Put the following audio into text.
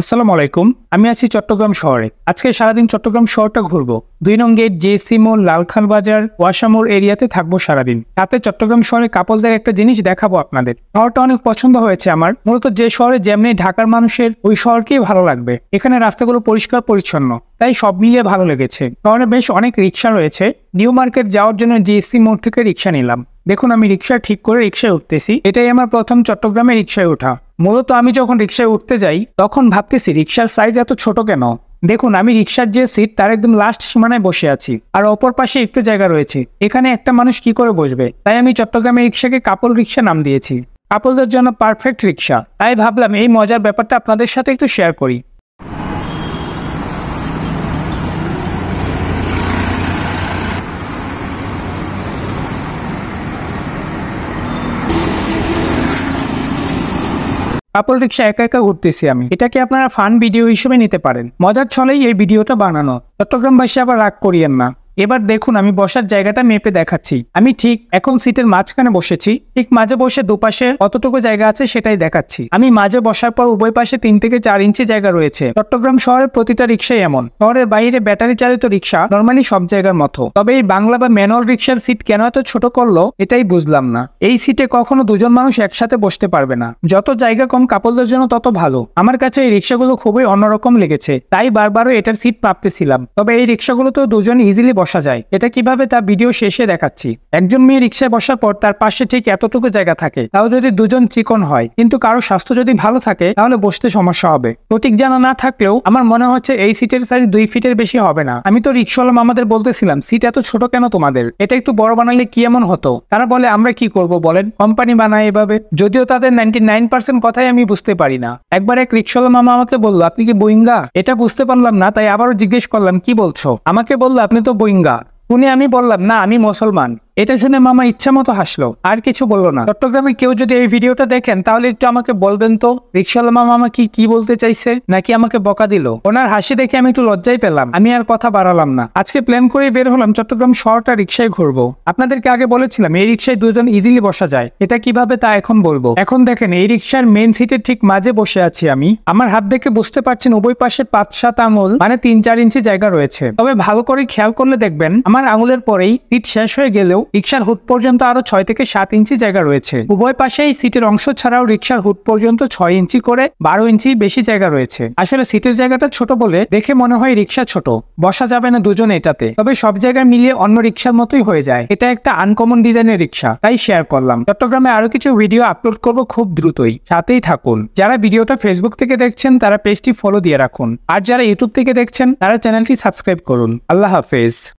আসসালামু আলাইকুম। আমি আছি চট্টগ্রাম শহরে। আজকে সারাদিন চট্টগ্রাম শহরটা ঘুরবো। ২ নং গেট, জেএসসি মোড়, লালখান বাজার, ওয়াসামোড় এরিয়াতে থাকবো সারাদিন। রাতে চট্টগ্রাম শহরে কাপলদের একটা জিনিস দেখাবো আপনাদের। শহরটা অনেক পছন্দ হয়েছে আমার। মূলত যে শহরে যেমনি ঢাকার মানুষের ওই শহরকেই ভালো লাগবে। এখানে রাস্তাগুলো পরিষ্কার পরিচ্ছন্ন, তাই সব মিলিয়ে ভালো লেগেছে। শহরে বেশ অনেক রিক্সা রয়েছে। নিউ মার্কেট যাওয়ার জন্য জেএসসি মোড় থেকে রিক্সা নিলাম। দেখুন, আমি রিক্সা ঠিক করে রিক্সায় উঠতেছি। এটাই আমার প্রথম চট্টগ্রামে রিক্সায় ওঠা। মূলত আমি যখন রিক্সায় উঠতে যাই তখন ভাবতেছি রিক্সার সাইজ এত ছোট কেন। দেখুন, আমি রিক্সার যে সিট তার একদম লাস্ট সীমানায় বসে আছি, আর অপর পাশে একটু জায়গা রয়েছে। এখানে একটা মানুষ কি করে বসবে? তাই আমি চট্টগ্রামের রিক্সাকে কাপল রিক্সা নাম দিয়েছি। কাপলদের জন্য পারফেক্ট রিক্সা। তাই ভাবলাম এই মজার ব্যাপারটা আপনাদের সাথে একটু শেয়ার করি। কাপল রিক্সা একা একা ঘুরতেছি আমি। এটাকে আপনারা ফান ভিডিও হিসেবে নিতে পারেন। মজার ছলেই এই ভিডিওটা বানানো। চট্টগ্রামবাসী আবার রাগ করিয়েন না। এবার দেখুন, আমি বসার জায়গাটা মেপে দেখাচ্ছি। আমি ঠিক এখন সিটের মাঝখানে বসেছি। ঠিক মাঝে বসে দুপাশে কতটুকু জায়গা আছে সেটাই দেখাচ্ছি। আমি মাঝে বসার পর উভয় পাশে ৩ থেকে ৪ ইঞ্চি জায়গা রয়েছে। চট্টগ্রাম শহরের প্রতিটা রিক্সাই এমন। শহরের বাইরে ব্যাটারি চালিত রিক্সা নর্মালি সব জায়গার মতো। তবে এই বাংলা বা ম্যানুয়াল রিক্সার সিট কেন এত ছোট করলো এটাই বুঝলাম না। এই সিটে কখনো দুজন মানুষ একসাথে বসতে পারবে না। যত জায়গা কম কাপলদের জন্য তত ভালো। আমার কাছে এই রিক্সাগুলো খুবই অন্যরকম লেগেছে, তাই বারবারও এটার সিট প্রাপ্তেছিলাম। তবে এই রিক্সাগুলোতেও দুজন ইজিলি বসা যায়। এটা কিভাবে তা ভিডিও শেষে দেখাচ্ছি। একজন মেয়ে রিক্সায় বসার পর তার পাশে ঠিক এতটুকু জায়গা থাকে, তাও যদি দুজন চিকন হয়। কিন্তু কারো স্বাস্থ্য যদি ভালো থাকে তাহলে বসতে সমস্যা হবে। সঠিক জানা না থাকলেও আমার মনে হচ্ছে এই সিটের সাইজ 2 ফিটের বেশি হবে না। আমি তো রিক্সাওয়ালা আমাদের বলতেছিলাম, সিট এত ছোট কেন তোমাদের? এটা একটু বড় বানালে কি এমন হতো? তারা বলে, আমরা কি করব বলেন, কোম্পানি বানায় এভাবে। যদিও তাদের 99% কথাই আমি বুঝতে পারি না। একবার এক রিক্সাওয়ালা মামা আমাকে বললো, আপনি কি বোয়িঙ্গা? এটা বুঝতে পারলাম না, তাই আবারও জিজ্ঞেস করলাম, কি বলছো? আমাকে বললো, আপনি তো বোয়িঙ্গা। শুনে আমি বললাম, না আমি মুসলমান। এটা শুনে মামা ইচ্ছা মতো হাসলো, আর কিছু বললো না। চট্টগ্রামে কেউ যদি এই ভিডিওটা দেখেন তাহলে একটু আমাকে বলবেন তো রিক্সাওয়ালা মামা আমাকে কি বলতে চাইছে, নাকি আমাকে বকা দিল? ওনার হাসি দেখে আমি একটু লজ্জাই পেলাম। আমি আর কথা বাড়ালাম না। আজকে প্ল্যান করে বের হলাম চট্টগ্রাম শহরটা রিক্সায় ঘুরবো। আপনাদেরকে আগে বলেছিলাম এই রিক্সায় দুজন ইজিলি বসা যায়। এটা কিভাবে তা এখন বলবো। এখন দেখেন, এই রিক্সার মেন সিটের ঠিক মাঝে বসে আছি আমি। আমার হাত দেখে বুঝতে পারছেন উভয় পাশে ৫-৭ আঙুল মানে ৩-৪ ইঞ্চি জায়গা রয়েছে। তবে ভালো করে খেয়াল করলে দেখবেন আমার আঙুলের পরেই সিট শেষ হয়ে গেলেও রিক্সার হুড পর্যন্ত আরো ৬ থেকে ৭ ইঞ্চি জায়গা রয়েছে। উভয় পাশে এই সিটের অংশ ছাড়াও রিক্সার হুড পর্যন্ত ৬ ইঞ্চি করে ১২ ইঞ্চি বেশি জায়গা রয়েছে। আসলে সিটের জায়গাটা ছোট বলে দেখে মনে হয় রিক্সা ছোট, বসা যাবে না দুজন এটাতে। তবে সব জায়গায় মিলিয়ে অন্য রিক্সার মতোই হয়ে যায়। এটা একটা আনকমন ডিজাইনের রিক্সা, তাই শেয়ার করলাম। চট্টগ্রামে আরো কিছু ভিডিও আপলোড করব খুব দ্রুতই, সাথেই থাকুন। যারা ভিডিওটা ফেসবুক থেকে দেখছেন তারা পেজটি ফলো দিয়ে রাখুন, আর যারা ইউটিউব থেকে দেখছেন তারা চ্যানেলটি সাবস্ক্রাইব করুন। আল্লাহ হাফেজ।